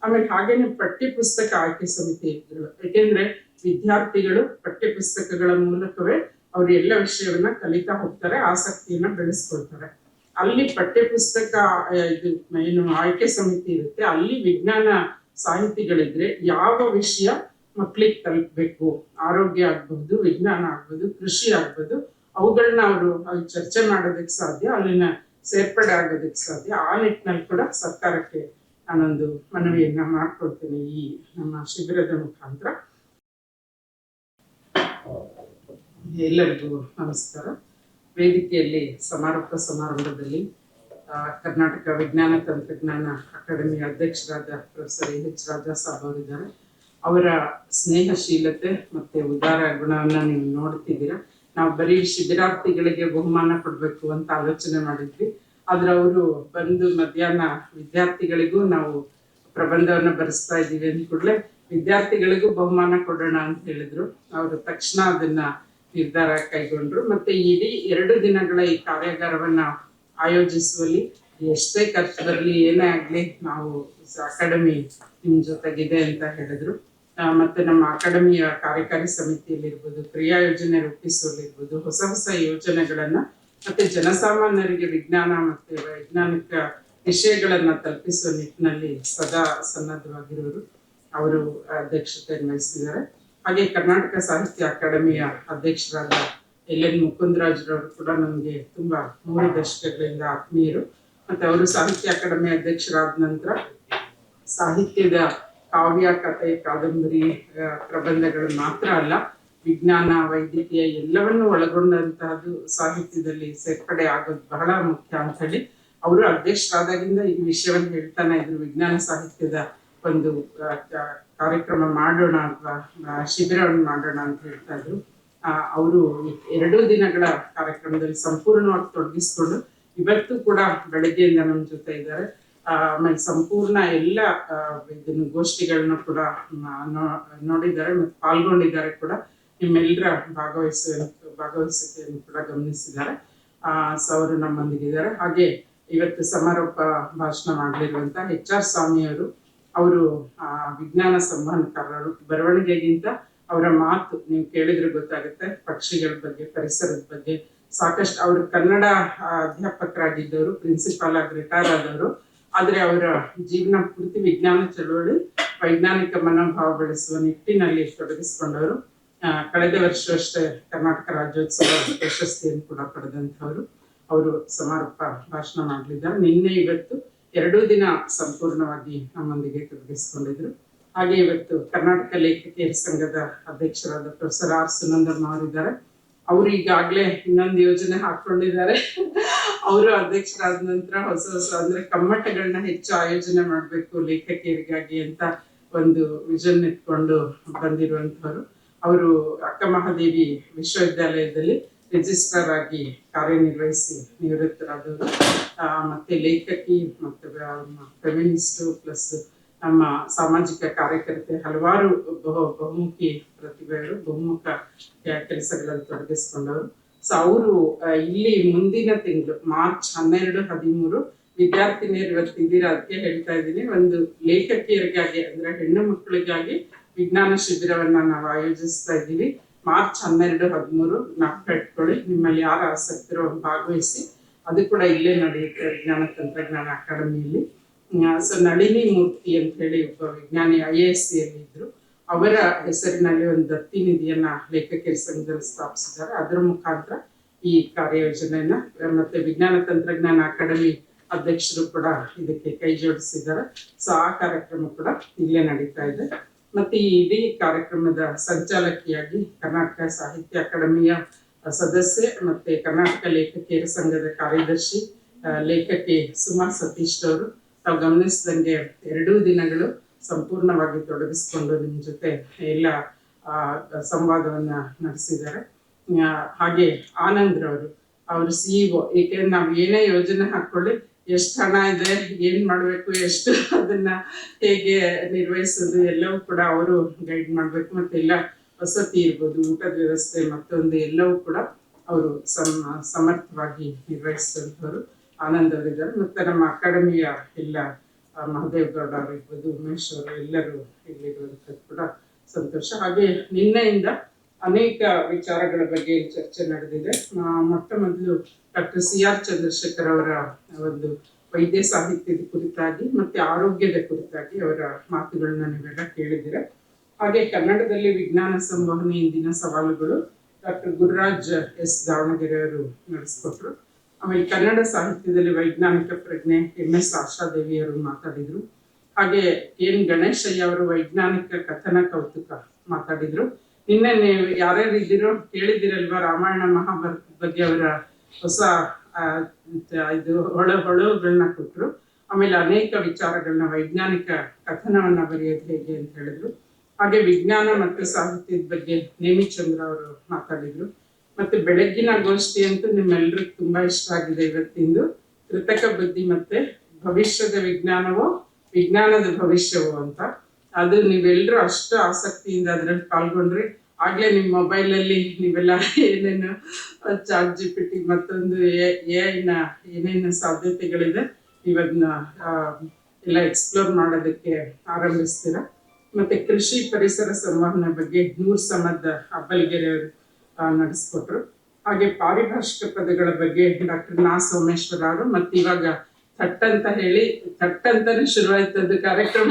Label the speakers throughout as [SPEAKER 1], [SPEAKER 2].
[SPEAKER 1] ಆಮೇಲೆ ಹಾಗೇನೆ ಪಠ್ಯ ಪುಸ್ತಕ ಆಯ್ಕೆ ಸಮಿತಿ ಇದ್ರು. ಯಾಕೆಂದ್ರೆ ವಿದ್ಯಾರ್ಥಿಗಳು ಪಠ್ಯ ಪುಸ್ತಕಗಳ ಮೂಲಕವೇ ಅವ್ರು ಎಲ್ಲ ವಿಷಯವನ್ನ ಕಲಿತಾ ಹೋಗ್ತಾರೆ, ಆಸಕ್ತಿಯನ್ನ ಬೆಳೆಸ್ಕೊಳ್ತಾರೆ. ಅಲ್ಲಿ ಪಠ್ಯ ಪುಸ್ತಕ ಇದು ಏನು ಆಯ್ಕೆ ಸಮಿತಿ ಇರುತ್ತೆ, ಅಲ್ಲಿ ವಿಜ್ಞಾನ ಸಾಹಿತಿಗಳಿದ್ರೆ ಯಾವ ವಿಷಯ ಮಕ್ಳಿಗೆ ತಲುಪಬೇಕು, ಆರೋಗ್ಯ ಆಗ್ಬಹುದು, ವಿಜ್ಞಾನ ಆಗ್ಬೋದು, ಕೃಷಿ ಆಗ್ಬೋದು, ಅವುಗಳನ್ನ ಅವರು ಅಲ್ಲಿ ಚರ್ಚೆ ಮಾಡೋದಕ್ಕೆ ಸಾಧ್ಯ, ಅಲ್ಲಿನ ಸೇರ್ಪಡೆ ಆಗೋದಕ್ಕೆ ಸಾಧ್ಯ. ಆ ನಿಟ್ಟಿನಲ್ಲಿ ಕೂಡ ಸರ್ಕಾರಕ್ಕೆ ನಾನೊಂದು ಮನವಿಯನ್ನ ಮಾಡ್ಕೊಳ್ತೇನೆ ಈ ನಮ್ಮ ಶಿಬಿರದ ಮುಖಾಂತರ. ಎಲ್ಲರಿಗೂ ನಮಸ್ಕಾರ. ವೇದಿಕೆಯಲ್ಲಿ ಸಮಾರೋಪ ಸಮಾರಂಭದಲ್ಲಿ ಕರ್ನಾಟಕ ವಿಜ್ಞಾನ ತಂತ್ರಜ್ಞಾನ ಅಕಾಡೆಮಿಯ ಅಧ್ಯಕ್ಷರಾದ ಪ್ರೊಫೆಸರ್ ಎಚ್ ರಾಜಾ ಸಾಬ್ ಅವರಿದ್ದಾರೆ. ಅವರ ಸ್ನೇಹಶೀಲತೆ ಮತ್ತೆ ಉದಾರ ಗುಣವನ್ನ ನೀವು ನೋಡ್ತಿದ್ದೀರಾ. ನಾವು ಬರೀ ಶಿಬಿರಾರ್ಥಿಗಳಿಗೆ ಬಹುಮಾನ ಕೊಡ್ಬೇಕು ಅಂತ ಆಲೋಚನೆ ಮಾಡಿದ್ವಿ, ಆದ್ರೆ ಅವರು ಬಂದು ಮಧ್ಯಾಹ್ನ ವಿದ್ಯಾರ್ಥಿಗಳಿಗೂ ನಾವು ಪ್ರಬಂಧವನ್ನ ಬರೆಸ್ತಾ ಇದ್ದೀವಿ ಅಂದ ಕೂಡಲೇ ವಿದ್ಯಾರ್ಥಿಗಳಿಗೂ ಬಹುಮಾನ ಕೊಡೋಣ ಅಂತ ಹೇಳಿದ್ರು. ಅವರು ತಕ್ಷಣ ಅದನ್ನ ನಿರ್ಧಾರ ಕೈಗೊಂಡ್ರು. ಮತ್ತೆ ಇಡೀ 2 ದಿನಗಳ ಈ ಕಾರ್ಯಾಗಾರವನ್ನ ಆಯೋಜಿಸುವಲ್ಲಿ ಎಷ್ಟೇ ಖರ್ಚು ಬರಲಿ ಏನೇ ಆಗ್ಲಿ ನಾವು ಅಕಾಡೆಮಿ ನಿಮ್ ಜೊತೆಗಿದೆ ಅಂತ ಹೇಳಿದ್ರು. ಮತ್ತೆ ನಮ್ಮ ಅಕಾಡೆಮಿಯ ಕಾರ್ಯಕಾರಿ ಸಮಿತಿಯಲ್ಲಿರ್ಬೋದು, ಕ್ರಿಯಾ ಯೋಜನೆ ರೂಪಿಸುವಲ್ಲಿರ್ಬೋದು, ಹೊಸ ಹೊಸ ಯೋಜನೆಗಳನ್ನ ಮತ್ತೆ ಜನಸಾಮಾನ್ಯರಿಗೆ ವಿಜ್ಞಾನ ಮತ್ತೆ ವೈಜ್ಞಾನಿಕ ವಿಷಯಗಳನ್ನ ತಲುಪಿಸುವ ನಿಟ್ಟಿನಲ್ಲಿ ಸದಾ ಸನ್ನದ್ಧವಾಗಿರೋರು ಅವರು ಅಧ್ಯಕ್ಷತೆಯನ್ನು ವಹಿಸಿದ್ದಾರೆ. ಹಾಗೆ ಕರ್ನಾಟಕ ಸಾಹಿತ್ಯ ಅಕಾಡೆಮಿಯ ಅಧ್ಯಕ್ಷರಾದ LN ಮುಕುಂದರಾಜ್ರವರು ಕೂಡ ನಮಗೆ ತುಂಬಾ 3 ದಶಕಗಳಿಂದ ಆತ್ಮೀಯರು. ಮತ್ತೆ ಅವರು ಸಾಹಿತ್ಯ ಅಕಾಡೆಮಿ ಅಧ್ಯಕ್ಷರಾದ ನಂತರ ಸಾಹಿತ್ಯದ ಕಾವ್ಯ, ಕಥೆ, ಕಾದಂಬರಿ, ಪ್ರಬಂಧಗಳು ಮಾತ್ರ ಅಲ್ಲ, ವಿಜ್ಞಾನ, ವೈದ್ಯಕೀಯ ಎಲ್ಲವನ್ನೂ ಒಳಗೊಂಡಂತಹದ್ದು ಸಾಹಿತ್ಯದಲ್ಲಿ ಸೇರ್ಪಡೆ ಆಗೋದು ಬಹಳ ಮುಖ್ಯ ಅಂತ ಹೇಳಿ ಅವರು ಅಧ್ಯಕ್ಷರಾದಾಗಿಂದ ಈ ವಿಷಯವನ್ನು ಹೇಳ್ತಾನೆ ಇದ್ರು. ವಿಜ್ಞಾನ ಸಾಹಿತ್ಯದ ಒಂದು ಕಾರ್ಯಕ್ರಮ ಮಾಡೋಣ ಅಥವಾ ಶಿಬಿರವನ್ನು ಮಾಡೋಣ ಅಂತ ಹೇಳ್ತಾ ಇದ್ರು. ಅವರು 2 ದಿನಗಳ ಕಾರ್ಯಕ್ರಮದಲ್ಲಿ ಸಂಪೂರ್ಣವಾಗಿ ತೊಡಗಿಸ್ಕೊಂಡು ಇವತ್ತು ಕೂಡ ಬೆಳಗ್ಗೆಯಿಂದ ನಮ್ಮ ಜೊತೆ ಇದ್ದಾರೆ. ಆಮೇಲೆ ಸಂಪೂರ್ಣ ಎಲ್ಲ ಇದನ್ನು ಗೋಷ್ಠಿಗಳನ್ನ ಕೂಡ ನೋಡಿದ್ದಾರೆ ಮತ್ತು ಪಾಲ್ಗೊಂಡಿದ್ದಾರೆ ಕೂಡ. ನಿಮ್ಮೆಲ್ಲರ ಭಾಗವಹಿಸಿಕೆಯನ್ನು ಕೂಡ ಗಮನಿಸಿದ್ದಾರೆ. ಸೊ ಅವರು ನಮ್ಮೊಂದಿಗಿದ್ದಾರೆ. ಹಾಗೆ ಇವತ್ತು ಸಮಾರೋಪ ಭಾಷಣ ಮಾಡಲಿರುವಂತ HR ಸ್ವಾಮಿಯವರು, ಅವರು ವಿಜ್ಞಾನ ಸಂವಹನಕಾರರು. ಬರವಣಿಗೆಗಿಂತ ಅವರ ಮಾತು ನೀವು ಕೇಳಿದ್ರೆ ಗೊತ್ತಾಗುತ್ತೆ. ಪಕ್ಷಿಗಳ ಬಗ್ಗೆ, ಪರಿಸರದ ಬಗ್ಗೆ ಸಾಕಷ್ಟು. ಅವರು ಕನ್ನಡ ಅಧ್ಯಾಪಕರಾಗಿದ್ದವರು, ಪ್ರಿನ್ಸಿಪಾಲ್ ಆಗಿ ರಿಟೈರ್ ಆದವರು. ಆದ್ರೆ ಅವರ ಜೀವನ ಪೂರ್ತಿ ವಿಜ್ಞಾನ ಚಳವಳಿ, ವೈಜ್ಞಾನಿಕ ಮನೋಭಾವ ಬೆಳೆಸುವ ನಿಟ್ಟಿನಲ್ಲಿ ತೊಡಗಿಸಿಕೊಂಡವರು. ಕಳೆದ ವರ್ಷ ಅಷ್ಟೇ ಕರ್ನಾಟಕ ರಾಜ್ಯೋತ್ಸವ ಪ್ರಶಸ್ತಿಯನ್ನು ಕೂಡ ಪಡೆದಂತವರು. ಅವರು ಸಮಾರೋಪ ಭಾಷಣ ಮಾಡಲಿದ್ದಾರೆ. ನಿನ್ನೆ ಇವತ್ತು 2 ದಿನ ಸಂಪೂರ್ಣವಾಗಿ ನಮ್ಮೊಂದಿಗೆ ತೊಡಗಿಸಿಕೊಂಡಿದ್ರು. ಹಾಗೆ ಇವತ್ತು ಕರ್ನಾಟಕ ಲೇಖಕಿಯರ ಸಂಘದ ಅಧ್ಯಕ್ಷರಾದ ಪ್ರೊಫೆಸರ್ R ಸುನಂದಮ್ಮ ಅವರಿದ್ದಾರೆ. ಅವರು ಈಗಾಗ್ಲೇ ಇನ್ನೊಂದು ಯೋಜನೆ ಹಾಕೊಂಡಿದ್ದಾರೆ. ಅವರು ಅಧ್ಯಕ್ಷರಾದ ನಂತರ ಹೊಸ ಅಂದ್ರೆ ಕಮ್ಮಟಗಳನ್ನ ಹೆಚ್ಚು ಆಯೋಜನೆ ಮಾಡ್ಬೇಕು ಲೇಖಕಿಯರಿಗಾಗಿ ಅಂತ ಒಂದು ವಿಷನ್ ಇಟ್ಕೊಂಡು ಬಂದಿರುವಂತವರು. ಅವರು ಅಕ್ಕ ಮಹಾದೇವಿ ವಿಶ್ವವಿದ್ಯಾಲಯದಲ್ಲಿ ರಿಜಿಸ್ಟ್ರಾರ್ ಆಗಿ ಕಾರ್ಯನಿರ್ವಹಿಸಿ ನಿವೃತ್ತರಾದವರು. ಮತ್ತೆ ಲೇಖಕಿ ಮತ್ತೆ ಫೆಮಿನಿಸ್ಟ್ ಪ್ಲಸ್ ನಮ್ಮ ಸಾಮಾಜಿಕ ಕಾರ್ಯಕರ್ತೆ, ಹಲವಾರು ಬಹುಮುಖಿ ಪ್ರತಿಭೆಗಳು, ಬಹುಮುಖ ಕೆಲಸಗಳಲ್ಲಿ ತೊಡಗಿಸಿಕೊಂಡವರು. ಸೊ ಅವರು ಇಲ್ಲಿ ಮುಂದಿನ ತಿಂಗಳು ಮಾರ್ಚ್ 12, 13 ವಿದ್ಯಾರ್ಥಿನಿಯರು ಇವತ್ತಿದ್ದೀರಾ ಅದಕ್ಕೆ ಹೇಳ್ತಾ ಇದ್ದೀನಿ, ಒಂದು ಲೇಖಕಿಯರಿಗಾಗಿ ಅಂದ್ರೆ ಹೆಣ್ಣು ಮಕ್ಕಳಿಗಾಗಿ ವಿಜ್ಞಾನ ಶಿಬಿರವನ್ನ ನಾವು ಆಯೋಜಿಸ್ತಾ ಇದ್ದೀವಿ. ಮಾರ್ಚ್ 12, 13 ಜ್ಞಾಪಕ ಇಟ್ಕೊಳ್ಳಿ. ನಿಮ್ಮಲ್ಲಿ ಯಾರು ಆಸಕ್ತರು ಭಾಗವಹಿಸಿ. ಅದು ಕೂಡ ಇಲ್ಲೇ ನಡೆಯುತ್ತೆ ವಿಜ್ಞಾನ ತಂತ್ರಜ್ಞಾನ ಅಕಾಡೆಮಿಯಲ್ಲಿ. ಸೊ ನಳಿನಿ ಮೂರ್ತಿ ಅಂತ ಹೇಳಿ ಒಬ್ಬ ವಿಜ್ಞಾನಿ IAS ಇದ್ರು. ಅವರ ಹೆಸರಿನಲ್ಲಿ ಒಂದು ದತ್ತಿ ನಿಧಿಯನ್ನ ಲೇಖಕಿಯರ ಸಂಘದಲ್ಲಿ ಸ್ಥಾಪಿಸಿದ್ದಾರೆ. ಅದರ ಮುಖಾಂತರ ಈ ಕಾರ್ಯಯೋಜನೆಯನ್ನ ಮತ್ತೆ ವಿಜ್ಞಾನ ತಂತ್ರಜ್ಞಾನ ಅಕಾಡೆಮಿ ಅಧ್ಯಕ್ಷರು ಕೂಡ ಇದಕ್ಕೆ ಕೈ ಜೋಡಿಸಿದ್ದಾರೆ. ಸೊ ಆ ಕಾರ್ಯಕ್ರಮ ಕೂಡ ಇಲ್ಲೇ ನಡೀತಾ ಇದೆ. ಮತ್ತೆ ಈ ಇಡೀ ಕಾರ್ಯಕ್ರಮದ ಸಂಚಾಲಕಿಯಾಗಿ ಕರ್ನಾಟಕ ಸಾಹಿತ್ಯ ಅಕಾಡೆಮಿಯ ಸದಸ್ಯೆ ಮತ್ತೆ ಕರ್ನಾಟಕ ಲೇಖಕಿಯರ ಸಂಘದ ಕಾರ್ಯದರ್ಶಿ ಲೇಖಕಿ ಸುಮಾ ಸತೀಶ್ ಅವರು. ತಾವು ಗಮನಿಸಿದಂಗೆ 2 ದಿನಗಳು ಸಂಪೂರ್ಣವಾಗಿ ತೊಡಗಿಸಿಕೊಂಡು ನಿಮ್ ಜೊತೆ ಎಲ್ಲ ಸಂವಾದವನ್ನ ನಡೆಸಿದ್ದಾರೆ. ಹಾಗೆ ಆನಂದ್ರವರು, ಅವರು CEO. ಏಕೆಂದ್ರೆ ನಾವು ಏನೇ ಯೋಜನೆ ಹಾಕೊಳ್ಳಿ, ಎಷ್ಟು ಹಣ ಇದೆ, ಏನ್ ಮಾಡ್ಬೇಕು, ಎಷ್ಟು ಅದನ್ನ ಹೇಗೆ ನಿರ್ವಹಿಸೋದು ಎಲ್ಲವೂ ಕೂಡ ಅವರು ಗೈಡ್ ಮಾಡ್ಬೇಕು. ಮತ್ತೆ ಎಲ್ಲ ವಸತಿ ಇರ್ಬೋದು, ಊಟದ ವ್ಯವಸ್ಥೆ ಮತ್ತೊಂದು ಎಲ್ಲವೂ ಕೂಡ ಅವರು ಸಮರ್ಥವಾಗಿ ನಿರ್ವಹಿಸಿದಂಥವ್ರು ಆನಂದ್ ಅವರಿದ್ದಾರೆ. ಮತ್ತೆ ನಮ್ಮ ಅಕಾಡೆಮಿಯ ಎಲ್ಲ ಮಹದೇವ್ ಗೌಡ ಅವರಿರ್ಬೋದು, ಉಮೇಶ್ ಅವರು ಎಲ್ಲರೂ ಇಲ್ಲಿರುವಂಥದ್ದು ಕೂಡ ಸಂತೋಷ. ಹಾಗೆ ನಿನ್ನೆಯಿಂದ ಅನೇಕ ವಿಚಾರಗಳ ಬಗ್ಗೆ ಚರ್ಚೆ ನಡೆದಿದೆ. ಮೊಟ್ಟ ಮೊದಲು ಡಾಕ್ಟರ್ CR ಚಂದ್ರಶೇಖರ್ ಅವರ ಒಂದು ವೈದ್ಯ ಸಾಹಿತ್ಯದ ಕುರಿತಾಗಿ ಮತ್ತೆ ಆರೋಗ್ಯದ ಕುರಿತಾಗಿ ಅವರ ಮಾತುಗಳನ್ನ ನೀವೆಲ್ಲ ಕೇಳಿದ್ದೀರ. ಹಾಗೆ ಕನ್ನಡದಲ್ಲಿ ವಿಜ್ಞಾನ ಸಂವಹನೆ ಇಂದಿನ ಸವಾಲುಗಳು ಡಾಕ್ಟರ್ ಗುರುರಾಜ್ S ದಾವಣಗೆರೆ ಅವರು ನಡೆಸ್ಕೊಟ್ರು. ಆಮೇಲೆ ಕನ್ನಡ ಸಾಹಿತ್ಯದಲ್ಲಿ ವೈಜ್ಞಾನಿಕ ಪ್ರಜ್ಞೆ MS ಆಶಾದೇವಿ ಅವರು ಮಾತಾಡಿದ್ರು. ಹಾಗೆ N ಗಣೇಶಯ್ಯ ಅವರು ವೈಜ್ಞಾನಿಕ ಕಥನ ಕೌತುಕ ಮಾತಾಡಿದ್ರು. ನಿನ್ನೆ ನೀವು ಯಾರ್ಯಾರು ಇದ್ದೀರೋ ಕೇಳಿದಿರಲ್ವಾ, ರಾಮಾಯಣ ಮಹಾಭಾರತದ ಬಗ್ಗೆ ಅವರ ಹೊಸ ಇದು ಹೊಳಹುಗಳನ್ನ ಕೊಟ್ಟರು. ಆಮೇಲೆ ಅನೇಕ ವಿಚಾರಗಳನ್ನ ವೈಜ್ಞಾನಿಕ ಕಥನವನ್ನ ಬರೆಯೋದು ಹೇಗೆ ಅಂತ ಹೇಳಿದ್ರು. ಹಾಗೆ ವಿಜ್ಞಾನ ಮತ್ತು ಸಾಹಿತ್ಯದ ಬಗ್ಗೆ ನೇಮಿಚಂದ್ರ ಅವರು ಮಾತಾಡಿದ್ರು. ಮತ್ತೆ ಬೆಳಗ್ಗಿನ ಗೋಷ್ಠಿ ಅಂತೂ ನಿಮ್ಮೆಲ್ರಿಗೂ ತುಂಬಾ ಇಷ್ಟ ಆಗಿದೆ ಇವತ್ತಿಂದು. ಕೃತಕ ಬುದ್ಧಿ ಮತ್ತೆ ಭವಿಷ್ಯದ ವಿಜ್ಞಾನವೋ ವಿಜ್ಞಾನದ ಭವಿಷ್ಯವೋ ಅಂತ. ಅದು ನೀವೆಲ್ಲರೂ ಅಷ್ಟು ಆಸಕ್ತಿಯಿಂದ ಅದ್ರಲ್ಲಿ ಪಾಲ್ಗೊಂಡ್ರಿ. ಆಗ್ಲೇ ನಿಮ್ಮ ಮೊಬೈಲ್ ಅಲ್ಲಿ ನೀವೆಲ್ಲ ಏನೇನು ChatGPT ಮತ್ತೊಂದು AI ಏನೇನು ಸಾಧ್ಯತೆಗಳಿದೆ ನೀವದನ್ನ ಎಲ್ಲ ಎಕ್ಸ್ಪ್ಲೋರ್ ಮಾಡೋದಕ್ಕೆ ಆರಂಭಿಸ್ತೀರ. ಮತ್ತೆ ಕೃಷಿ ಪರಿಸರ ಸಂವಹನ ಬಗ್ಗೆ ನೂರ್ ಸಮದ್ ಅಬ್ಬಲ್ಗೆರೆ ಅವರು ನಡೆಸ್ಕೊಟ್ರು. ಹಾಗೆ ಪಾರಿಭಾಷಿಕ ಪದಗಳ ಬಗ್ಗೆ ಡಾಕ್ಟರ್ ಸೋಮೇಶ್ವರ ಅವರು, ಮತ್ತೆ ಇವಾಗ ಥಟ್ ಅಂತ ಹೇಳಿ ಥಟ್ ಅಂತಾನೆ ಶುರುವಾಯ್ತದ್ದು ಕಾರ್ಯಕ್ರಮ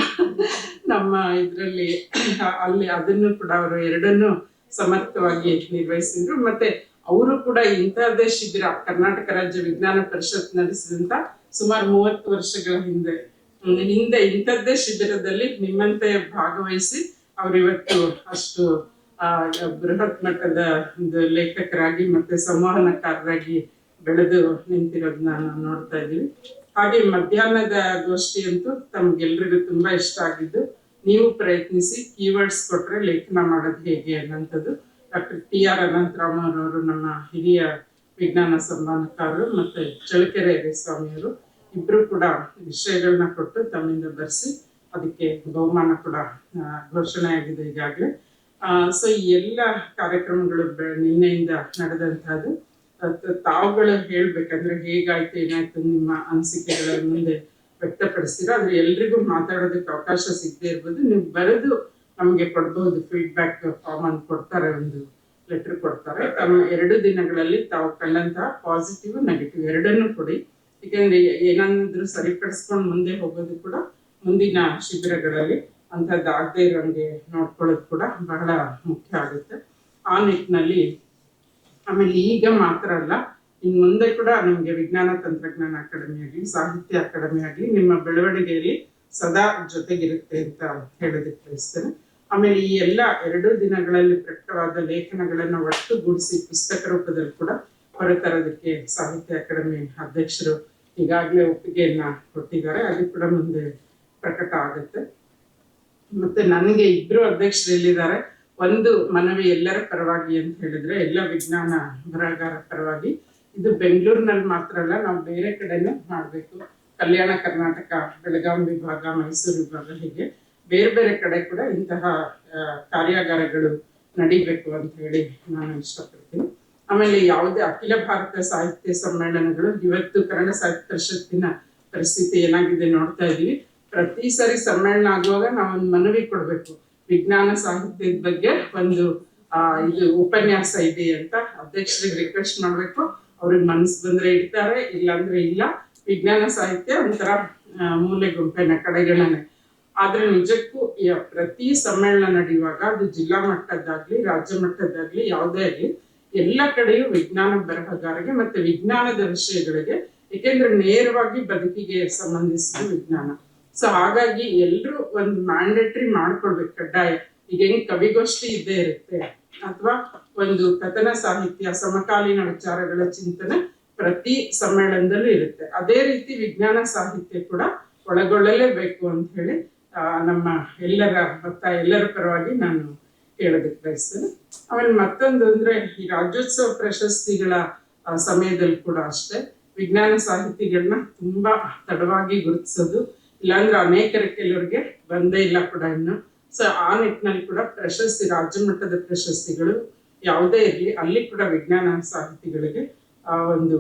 [SPEAKER 1] ನಮ್ಮ ಇದ್ರಲ್ಲಿ. ಅಲ್ಲಿ ಅದನ್ನು ಕೂಡ ಅವರು ಎರಡನ್ನು ಸಮರ್ಥವಾಗಿ ನಿರ್ವಹಿಸಿದ್ರು. ಮತ್ತೆ ಅವರು ಕೂಡ ಇಂಥದ್ದೇ ಶಿಬಿರ ಕರ್ನಾಟಕ ರಾಜ್ಯ ವಿಜ್ಞಾನ ಪರಿಷತ್ ನಡೆಸಿದಂತ ಸುಮಾರು 30 ವರ್ಷಗಳ ಹಿಂದೆ ಇಂಥದ್ದೇ ಶಿಬಿರದಲ್ಲಿ ನಿಮ್ಮಂತೆ ಭಾಗವಹಿಸಿ ಅವರು ಇವತ್ತು ಅಷ್ಟು ಬೃಹತ್ ಮಟ್ಟದ ಒಂದು ಲೇಖಕರಾಗಿ ಮತ್ತೆ ಸಂವಹನಕಾರರಾಗಿ ಬೆಳೆದು ನಿಂತಿರೋದನ್ನ ನಾವು ನೋಡ್ತಾ ಇದ್ದೀವಿ. ಹಾಗೆ ಮಧ್ಯಾಹ್ನದ ಗೋಷ್ಠಿ ಅಂತೂ ತಮ್ಗೆಲ್ರಿಗೂ ತುಂಬಾ ಇಷ್ಟ ಆಗಿದ್ದು. ನೀವು ಪ್ರಯತ್ನಿಸಿ, ಕೀವರ್ಡ್ಸ್ ಕೊಟ್ರೆ ಲೇಖನ ಮಾಡೋದು ಹೇಗೆ ಅನ್ನೋಂಥದ್ದು. ಡಾಕ್ಟರ್ TR ಅನಂತರಾಮ್ ಅವರು ನಮ್ಮ ಹಿರಿಯ ವಿಜ್ಞಾನ ಸಂವಹನಕಾರರು, ಮತ್ತೆ ಚಳ್ಳಕೆರೆ ಸ್ವಾಮಿಯವರು ಇಬ್ರು ಕೂಡ ವಿಷಯಗಳನ್ನ ಕೊಟ್ಟು ತಮ್ಮಿಂದ ಬರೆಸಿ ಅದಕ್ಕೆ ಬಹುಮಾನ ಕೂಡ ಘೋಷಣೆ ಆಗಿದೆ ಈಗಾಗಲೇ. ಸೊ ಈ ಎಲ್ಲ ಕಾರ್ಯಕ್ರಮಗಳು ನಿನ್ನೆಯಿಂದ ನಡೆದಂತಹದ್ದು. ತಾವುಗಳು ಹೇಳ್ಬೇಕಂದ್ರೆ ಹೇಗಾಯ್ತು ಏನಾಯ್ತು ನಿಮ್ಮ ಅನಿಸಿಕೆಗಳ ಮುಂದೆ ವ್ಯಕ್ತಪಡಿಸ್ತೀರಾ. ಆದ್ರೆ ಎಲ್ರಿಗೂ ಮಾತಾಡೋದಕ್ಕೆ ಅವಕಾಶ ಸಿಗದೆ ಇರ್ಬೋದು. ನೀವು ಬರೆದು ನಮ್ಗೆ ಕೊಡ್ಬಹುದು. ಫೀಡ್ಬ್ಯಾಕ್ ಫಾರ್ಮ್ ಅಂತ ಕೊಡ್ತಾರೆ, ಒಂದು ಲೆಟರ್ ಕೊಡ್ತಾರೆ. ತಮ್ಮ 2 ದಿನಗಳಲ್ಲಿ ತಾವು ಕಂಡಂತಹ ಪಾಸಿಟಿವ್ ನೆಗೆಟಿವ್ ಎರಡನ್ನೂ ಕೊಡಿ. ಯಾಕಂದ್ರೆ ಏನಾದ್ರೂ ಸರಿಪಡಿಸ್ಕೊಂಡು ಮುಂದೆ ಹೋಗೋದು ಕೂಡ ಮುಂದಿನ ಶಿಬಿರಗಳಲ್ಲಿ ಅಂಥದ್ದಾಗದೇ ಇರೋಂಗೆ ನೋಡ್ಕೊಳ್ಳೋದು ಕೂಡ ಬಹಳ ಮುಖ್ಯ ಆಗುತ್ತೆ. ಆ ನಿಟ್ಟಿನಲ್ಲಿ ಆಮೇಲೆ ಈಗ ಮಾತ್ರ ಅಲ್ಲ, ಇನ್ ಮುಂದೆ ಕೂಡ ನಿಮ್ಗೆ ವಿಜ್ಞಾನ ತಂತ್ರಜ್ಞಾನ ಅಕಾಡೆಮಿ ಆಗಲಿ ಸಾಹಿತ್ಯ ಅಕಾಡೆಮಿ ಆಗಲಿ ನಿಮ್ಮ ಬೆಳವಣಿಗೆಯಲ್ಲಿ ಸದಾ ಜೊತೆಗಿರುತ್ತೆ ಅಂತ ಹೇಳೋದಕ್ಕೆ ಬಯಸ್ತೇನೆ. ಆಮೇಲೆ ಈ ಎಲ್ಲ 2 ದಿನಗಳಲ್ಲಿ ಪ್ರಕಟವಾದ ಲೇಖನಗಳನ್ನ ಒಟ್ಟುಗೂಡಿಸಿ ಪುಸ್ತಕ ರೂಪದಲ್ಲಿ ಕೂಡ ಹೊರತರೋದಕ್ಕೆ ಸಾಹಿತ್ಯ ಅಕಾಡೆಮಿ ಅಧ್ಯಕ್ಷರು ಈಗಾಗಲೇ ಒಪ್ಪಿಗೆಯನ್ನ ಕೊಟ್ಟಿದ್ದಾರೆ. ಅದು ಕೂಡ ಮುಂದೆ ಪ್ರಕಟ ಆಗುತ್ತೆ. ಮತ್ತೆ ನನಗೆ 2 ಅಧ್ಯಕ್ಷರು ಎಲ್ಲಿದ್ದಾರೆ, ಒಂದು ಮನವಿ ಎಲ್ಲರ ಪರವಾಗಿ ಅಂತ ಹೇಳಿದ್ರೆ ಎಲ್ಲ ವಿಜ್ಞಾನ ಬರಹಗಾರ ಪರವಾಗಿ. ಇದು ಬೆಂಗಳೂರಿನಲ್ಲಿ ಮಾತ್ರ ಅಲ್ಲ, ನಾವು ಬೇರೆ ಕಡೆನೂ ಮಾಡಬೇಕು. ಕಲ್ಯಾಣ ಕರ್ನಾಟಕ, ಬೆಳಗಾವಿ ವಿಭಾಗ, ಮೈಸೂರು ವಿಭಾಗ, ಹೀಗೆ ಬೇರೆ ಬೇರೆ ಕಡೆ ಕೂಡ ಇಂತಹ ಕಾರ್ಯಾಗಾರಗಳು ನಡೀಬೇಕು ಅಂತ ಹೇಳಿ ನಾನು ಇಷ್ಟಪಡ್ತೀನಿ. ಆಮೇಲೆ ಯಾವುದೇ ಅಖಿಲ ಭಾರತ ಸಾಹಿತ್ಯ ಸಮ್ಮೇಳನಗಳು, ಇವತ್ತು ಕನ್ನಡ ಸಾಹಿತ್ಯ ಪರಿಷತ್ತಿನ ಪರಿಸ್ಥಿತಿ ಏನಾಗಿದೆ ನೋಡ್ತಾ ಇದೀವಿ. ಪ್ರತಿ ಸಾರಿ ಸಮ್ಮೇಳನ ಆಗುವಾಗ ನಾವೊಂದು ಮನವಿ ಕೊಡ್ಬೇಕು, ವಿಜ್ಞಾನ ಸಾಹಿತ್ಯದ ಬಗ್ಗೆ ಒಂದು ಇದು ಉಪನ್ಯಾಸ ಇದೆ ಅಂತ ಅಧ್ಯಕ್ಷರಿಗೆ ರಿಕ್ವೆಸ್ಟ್ ಮಾಡ್ಬೇಕು. ಅವ್ರಿಗೆ ಮನಸ್ಸು ಬಂದ್ರೆ ಇಡ್ತಾರೆ, ಇಲ್ಲಾಂದ್ರೆ ಇಲ್ಲ. ವಿಜ್ಞಾನ ಸಾಹಿತ್ಯ ಒಂಥರ ಮೂಲೆ ಗುಂಪಿನ ಕಡೆಗಣನೆ. ಆದ್ರೆ ನಿಜಕ್ಕೂ ಪ್ರತಿ ಸಮ್ಮೇಳನ ನಡೆಯುವಾಗ ಅದು ಜಿಲ್ಲಾ ಮಟ್ಟದ್ದಾಗ್ಲಿ ರಾಜ್ಯ ಮಟ್ಟದ್ದಾಗ್ಲಿ ಯಾವುದೇ ಆಗ್ಲಿ ಎಲ್ಲ ಕಡೆಯೂ ವಿಜ್ಞಾನ ಬರಹಗಾರರಿಗೆ ಮತ್ತೆ ವಿಜ್ಞಾನದ ವಿಷಯಗಳಿಗೆ, ಏಕೆಂದ್ರೆ ನೇರವಾಗಿ ಬದುಕಿಗೆ ಸಂಬಂಧಿಸಿದ ವಿಜ್ಞಾನ. ಸೊ ಹಾಗಾಗಿ ಎಲ್ರು ಒಂದು ಮ್ಯಾಂಡೇಟರಿ ಮಾಡ್ಕೊಳ್ಬೇಕು, ಕಡ್ಡಾಯ. ಈಗ ಹೆಂಗ್ ಕವಿಗೋಷ್ಠಿ ಇದ್ದೇ ಇರುತ್ತೆ, ಅಥವಾ ಒಂದು ಕಥನ ಸಾಹಿತ್ಯ ಸಮಕಾಲೀನ ವಿಚಾರಗಳ ಚಿಂತನೆ ಪ್ರತಿ ಸಮ್ಮೇಳನದಲ್ಲೂ ಇರುತ್ತೆ. ಅದೇ ರೀತಿ ವಿಜ್ಞಾನ ಸಾಹಿತ್ಯ ಕೂಡ ಒಳಗೊಳ್ಳಲೇಬೇಕು ಅಂತ ಹೇಳಿ ನಮ್ಮ ಎಲ್ಲರ ಪರವಾಗಿ ನಾನು ಹೇಳೋದಕ್ಕೆ ಬಯಸ್ತೇನೆ. ಆಮೇಲೆ ಮತ್ತೊಂದು ಅಂದ್ರೆ, ಈ ರಾಜ್ಯೋತ್ಸವ ಪ್ರಶಸ್ತಿಗಳ ಸಮಯದಲ್ಲಿ ಕೂಡ ಅಷ್ಟೇ ವಿಜ್ಞಾನ ಸಾಹಿತಿಗಳನ್ನ ತುಂಬಾ ತಡವಾಗಿ ಗುರುತಿಸೋದು, ಇಲ್ಲಾಂದ್ರೆ ಕೆಲವರಿಗೆ ಬಂದೇ ಇಲ್ಲ ಕೂಡ ಇನ್ನು. ಸೊ ಆ ನಿಟ್ಟಿನಲ್ಲಿ ಕೂಡ ಪ್ರಶಸ್ತಿ, ರಾಜ್ಯ ಮಟ್ಟದ ಪ್ರಶಸ್ತಿಗಳು ಯಾವುದೇ ಇರಲಿ, ಅಲ್ಲಿ ಕೂಡ ವಿಜ್ಞಾನ ಸಾಹಿತಿಗಳಿಗೆ ಒಂದು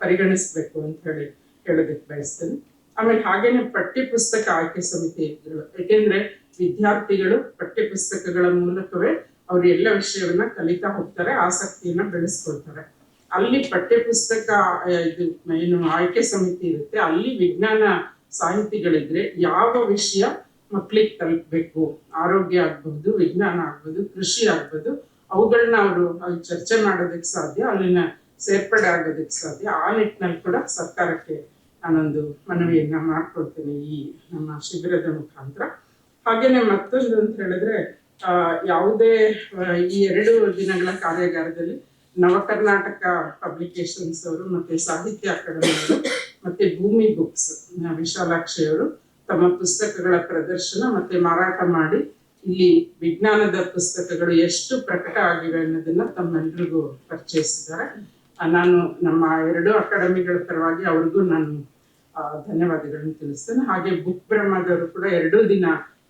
[SPEAKER 1] ಪರಿಗಣಿಸ್ಬೇಕು ಅಂತ ಹೇಳಿ ಹೇಳೋದಕ್ಕೆ ಬಯಸ್ತೇನೆ. ಆಮೇಲೆ ಹಾಗೇನೆ ಪಠ್ಯ ಪುಸ್ತಕ ಆಯ್ಕೆ ಸಮಿತಿಗಳು, ಯಾಕೆಂದ್ರೆ ವಿದ್ಯಾರ್ಥಿಗಳು ಪಠ್ಯ ಪುಸ್ತಕಗಳ ಮೂಲಕವೇ ಅವರು ಎಲ್ಲ ವಿಷಯವನ್ನ ಕಲಿತಾ ಹೋಗ್ತಾರೆ, ಆಸಕ್ತಿಯನ್ನ ಬೆಳೆಸ್ಕೊಳ್ತಾರೆ. ಅಲ್ಲಿ ಪಠ್ಯ ಪುಸ್ತಕ ಇದು ಏನು ಆಯ್ಕೆ ಸಮಿತಿ ಇರುತ್ತೆ, ಅಲ್ಲಿ ವಿಜ್ಞಾನ ಸಾಹಿತಿಗಳಿದ್ರೆ ಯಾವ ವಿಷಯ ಮಕ್ಳಿಗೆ ತಲುಪಬೇಕು, ಆರೋಗ್ಯ ಆಗ್ಬಹುದು, ವಿಜ್ಞಾನ ಆಗ್ಬೋದು, ಕೃಷಿ ಆಗ್ಬೋದು, ಅವುಗಳನ್ನ ಅವರು ಅಲ್ಲಿ ಚರ್ಚೆ ಮಾಡೋದಕ್ಕೆ ಸಾಧ್ಯ, ಅಲ್ಲಿನ ಸೇರ್ಪಡೆ ಆಗೋದಕ್ಕೆ ಸಾಧ್ಯ. ಆ ನಿಟ್ಟಿನಲ್ಲಿ ಕೂಡ ಸರ್ಕಾರಕ್ಕೆ ನಾನೊಂದು ಮನವಿಯನ್ನ ಮಾಡ್ಕೊಳ್ತೇನೆ ಈ ನಮ್ಮ ಶಿಬಿರದ ಮುಖಾಂತರ. ಹಾಗೇನೆ ಮತ್ತೊಂದು ಅಂತ ಹೇಳಿದ್ರೆ, ಯಾವುದೇ ಈ 2 ದಿನಗಳ ಕಾರ್ಯಾಗಾರದಲ್ಲಿ ನವಕರ್ನಾಟಕ ಪಬ್ಲಿಕೇಶನ್ಸ್ ಅವರು ಮತ್ತೆ ಸಾಹಿತ್ಯ ಅಕಾಡೆಮಿ ಅವರು ಮತ್ತೆ ಭೂಮಿ ಬುಕ್ಸ್ ವಿಶಾಲಾಕ್ಷಿ ಅವರು ತಮ್ಮ ಪುಸ್ತಕಗಳ ಪ್ರದರ್ಶನ ಮತ್ತೆ ಮಾರಾಟ ಮಾಡಿ ಇಲ್ಲಿ ವಿಜ್ಞಾನದ ಪುಸ್ತಕಗಳು ಎಷ್ಟು ಪ್ರಕಟ ಆಗಿವೆ ಅನ್ನೋದನ್ನ ತಮ್ಮೆಲ್ರಿಗೂ ಪರಿಚಯಿಸಿದ್ದಾರೆ. ನಾನು ನಮ್ಮ 2 ಅಕಾಡೆಮಿಗಳ ಪರವಾಗಿ ಅವ್ರಿಗೂ ನಾನು ಧನ್ಯವಾದಗಳನ್ನು ತಿಳಿಸ್ತೇನೆ. ಹಾಗೆ ಬುಕ್ ಬ್ರಹ್ಮದವರು ಕೂಡ 2 ದಿನ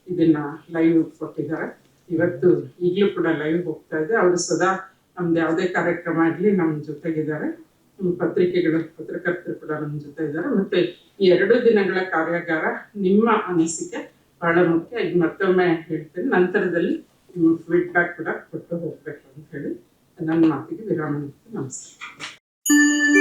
[SPEAKER 1] ಇದನ್ನ ಲೈವ್ ಕೊಟ್ಟಿದ್ದಾರೆ. ಇವತ್ತು ಈಗಲೂ ಕೂಡ ಲೈವ್ ಹೋಗ್ತಾ ಇದೆ. ಅವರು ಸದಾ ನಮ್ದು ಯಾವುದೇ ಕಾರ್ಯಕ್ರಮ ಆಗಲಿ ನಮ್ಮ ಜೊತೆಗಿದ್ದಾರೆ. ಪತ್ರಕರ್ತರು ಕೂಡ ನಮ್ಮ ಜೊತೆ ಇದ್ದಾರೆ. ಮತ್ತೆ ಈ 2 ದಿನಗಳ ಕಾರ್ಯಾಗಾರ ನಿಮ್ಮ ಅನಿಸಿಕೆ ಬಹಳ ಮುಖ್ಯ. ಈಗ ಮತ್ತೊಮ್ಮೆ ಹೇಳ್ತೇನೆ, ನಂತರದಲ್ಲಿ ನಿಮ್ಮ ಫೀಡ್ಬ್ಯಾಕ್ ಕೂಡ ಕೊಟ್ಟು ಹೋಗ್ಬೇಕು ಅಂತ ಹೇಳಿ ನನ್ನ ಮಾತಿಗೆ ವಿರಾಮ. ನಮಸ್ಕಾರ.